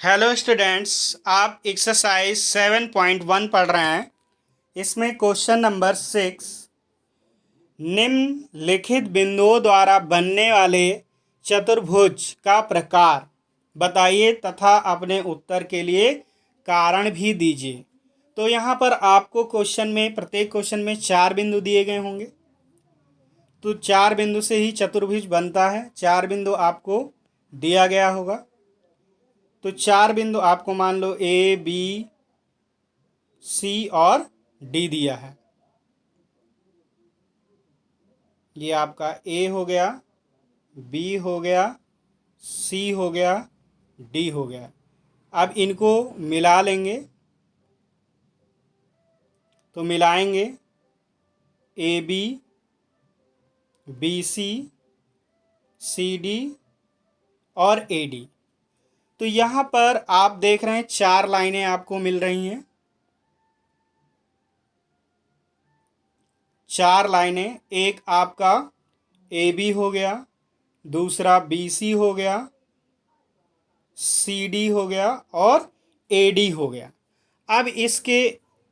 Hello students, आप exercise 7.1 पढ़ रहे हैं। इसमें क्वेश्चन नंबर 6, निम्नलिखित बिंदुओं द्वारा बनने वाले चतुर्भुज का प्रकार बताइए तथा अपने उत्तर के लिए कारण भी दीजिए। तो यहाँ पर आपको प्रत्येक क्वेश्चन में 4 बिंदु दिए गए होंगे। तो 4 बिंदु से ही चतुर्भुज बनता है। 4 बिंदु आपको दिया गया होगा। तो 4 बिंदु आपको मान लो ए, बी, सी और डी दिया है। ये आपका ए हो गया, बी हो गया, सी हो गया, डी हो गया। अब इनको मिला लेंगे। तो मिलाएंगे A B, B C D और ए डी। तो यहाँ पर आप देख रहे हैं 4 लाइनें आपको मिल रही हैं। 4 लाइनें, एक आपका ए बी हो गया, दूसरा बी सी हो गया, सी डी हो गया और ए डी हो गया। अब इसके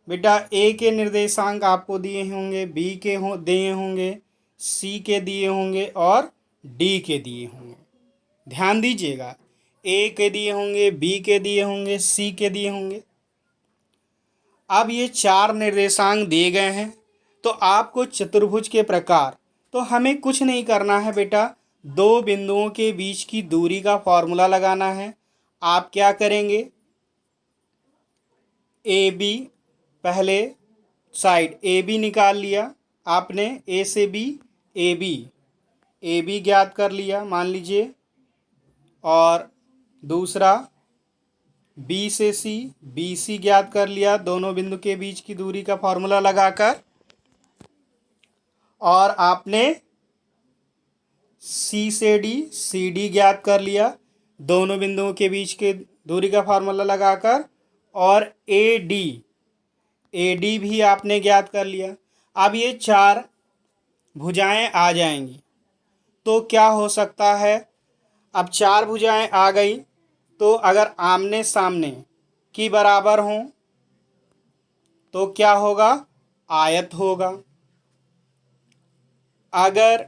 बेटा ए के निर्देशांक आपको दिए होंगे, बी के दिए होंगे, सी के दिए होंगे और डी के दिए होंगे। ध्यान दीजिएगा, ए के दिए होंगे, बी के दिए होंगे, सी के दिए होंगे। अब ये 4 निर्देशांक दिए गए हैं। तो आपको चतुर्भुज के प्रकार, तो हमें कुछ नहीं करना है बेटा, 2 बिंदुओं के बीच की दूरी का फॉर्मूला लगाना है। आप क्या करेंगे, ए बी, पहले साइड ए बी निकाल लिया आपने, ए से बी, ए बी ज्ञात कर लिया मान लीजिए, और दूसरा बी से सी, बी सी ज्ञात कर लिया दोनों बिंदु के बीच की दूरी का फॉर्मूला लगाकर। और आपने सी से डी, सी डी ज्ञात कर लिया दोनों बिंदुओं के बीच के दूरी का फार्मूला लगाकर। और ए डी भी आपने ज्ञात कर लिया। अब ये 4 भुजाएं आ जाएंगी। तो क्या हो सकता है, अब 4 भुजाएं आ गई तो अगर आमने सामने की बराबर हों तो क्या होगा, आयत होगा। अगर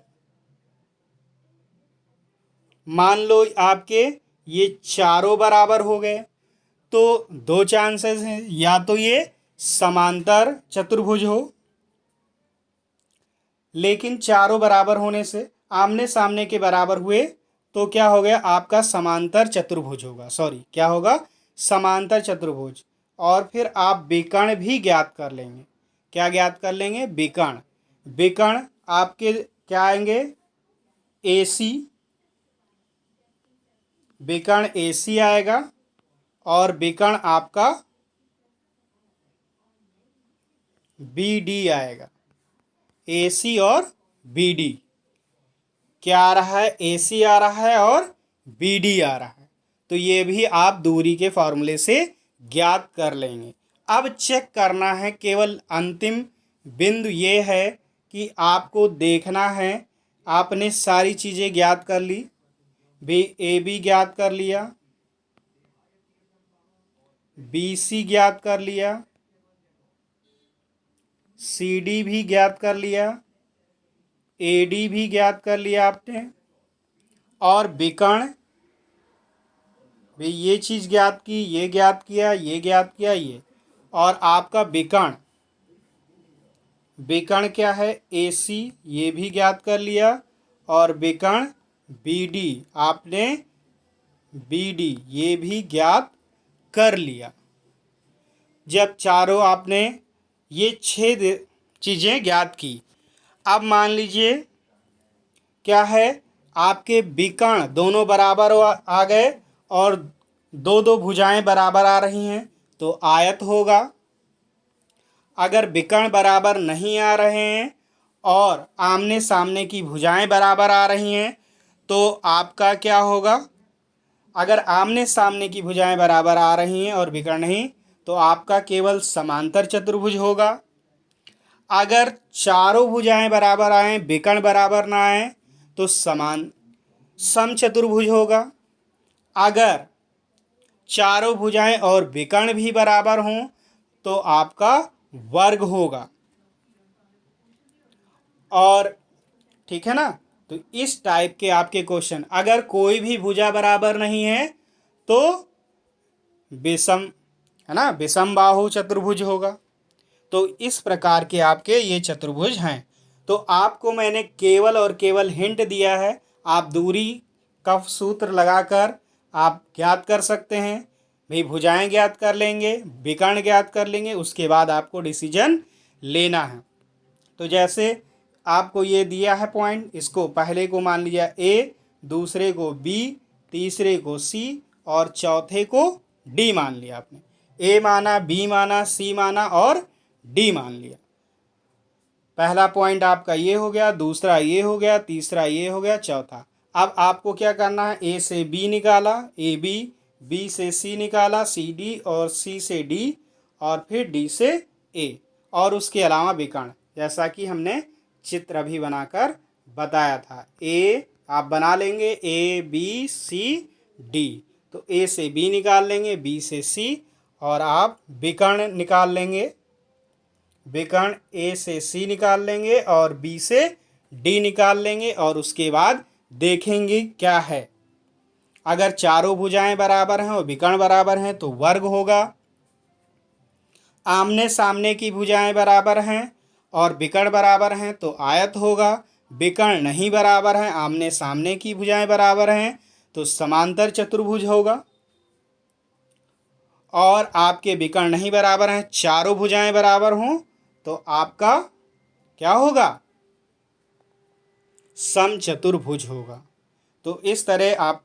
मान लो आपके ये चारों बराबर हो गए तो 2 चांसेस हैं, या तो ये समांतर चतुर्भुज हो, लेकिन चारों बराबर होने से आमने सामने के बराबर हुए तो क्या हो गया, आपका समांतर चतुर्भुज होगा। सॉरी, क्या होगा, समांतर चतुर्भुज। और फिर आप विकर्ण भी ज्ञात कर लेंगे। क्या ज्ञात कर लेंगे, विकर्ण। विकर्ण आपके क्या आएंगे, ए सी, विकर्ण ए सी आएगा और विकर्ण आपका बी डी आएगा। ए सी और बी डी क्या आ रहा है, ए सी आ रहा है और बी डी आ रहा है। तो ये भी आप दूरी के फॉर्मूले से ज्ञात कर लेंगे। अब चेक करना है, केवल अंतिम बिंदु ये है कि आपको देखना है, आपने सारी चीज़ें ज्ञात कर ली, ए बी ज्ञात कर लिया, बी सी ज्ञात कर लिया, सी डी भी ज्ञात कर लिया, ए डी भी ज्ञात कर लिया आपने। और विकर्ण भी ये चीज़ ज्ञात की, ये ज्ञात किया, ये ज्ञात किया, ये। और आपका विकर्ण, विकर्ण क्या है, ए सी, ये भी ज्ञात कर लिया। और विकर्ण बी डी, आपने बी डी ये भी ज्ञात कर लिया। जब चारों आपने ये 6 चीज़ें ज्ञात की, अब मान लीजिए क्या है, आपके विकर्ण दोनों बराबर आ गए और 2 भुजाएं बराबर आ रही हैं तो आयत होगा। अगर विकर्ण बराबर नहीं आ रहे हैं और आमने सामने की भुजाएं बराबर आ रही हैं तो आपका क्या होगा, अगर आमने सामने की भुजाएं बराबर आ रही हैं और विकर्ण नहीं तो आपका केवल समांतर चतुर्भुज होगा। अगर चारों भुजाएं बराबर आए, विकर्ण बराबर ना आए तो समचतुर्भुज होगा। अगर चारों भुजाएं और विकर्ण भी बराबर हों तो आपका वर्ग होगा। और ठीक है ना, तो इस टाइप के आपके क्वेश्चन, अगर कोई भी भुजा बराबर नहीं है तो विषम, है ना, विषम बाहु चतुर्भुज होगा। तो इस प्रकार के आपके ये चतुर्भुज हैं। तो आपको मैंने केवल और केवल हिंट दिया है, आप दूरी का सूत्र लगाकर आप ज्ञात कर सकते हैं। भाई भुजाएं ज्ञात कर लेंगे, विकर्ण ज्ञात कर लेंगे, उसके बाद आपको डिसीजन लेना है। तो जैसे आपको ये दिया है पॉइंट, इसको पहले को मान लिया ए, दूसरे को बी, तीसरे को सी और चौथे को डी मान लिया। आपने ए माना, बी माना, सी माना और डी मान लिया। पहला पॉइंट आपका ये हो गया, दूसरा ये हो गया, तीसरा ये हो गया, चौथा। अब आपको क्या करना है, ए से बी निकाला, ए बी, बी से सी निकाला, सी डी और सी से डी और फिर डी से ए, और उसके अलावा विकर्ण, जैसा कि हमने चित्र भी बनाकर बताया था। ए आप बना लेंगे, ए बी सी डी, तो ए से बी निकाल लेंगे, बी से सी, और आप विकर्ण निकाल लेंगे, विकर्ण ए से सी निकाल लेंगे और बी से डी निकाल लेंगे, और उसके बाद देखेंगे क्या है। अगर चारों भुजाएं बराबर हैं और विकर्ण बराबर हैं तो वर्ग होगा। आमने सामने की भुजाएं बराबर हैं और विकर्ण बराबर हैं तो आयत होगा। विकर्ण नहीं बराबर हैं, आमने सामने की भुजाएं बराबर हैं तो समांतर चतुर्भुज होगा। और आपके विकर्ण नहीं बराबर हैं, चारों भुजाएं बराबर हों तो आपका क्या होगा, समचतुर्भुज होगा। तो इस तरह आप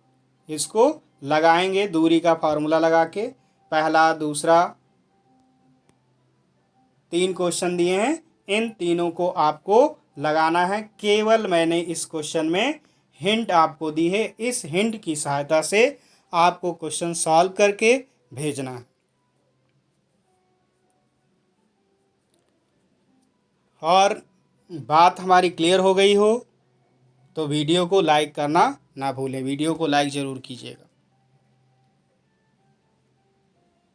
इसको लगाएंगे दूरी का फार्मूला लगा के। पहला, दूसरा, 3 क्वेश्चन दिए हैं, इन तीनों को आपको लगाना है। केवल मैंने इस क्वेश्चन में हिंट आपको दी है, इस हिंट की सहायता से आपको क्वेश्चन सॉल्व करके भेजना है। और बात हमारी क्लियर हो गई हो तो वीडियो को लाइक करना ना भूलें, वीडियो को लाइक ज़रूर कीजिएगा।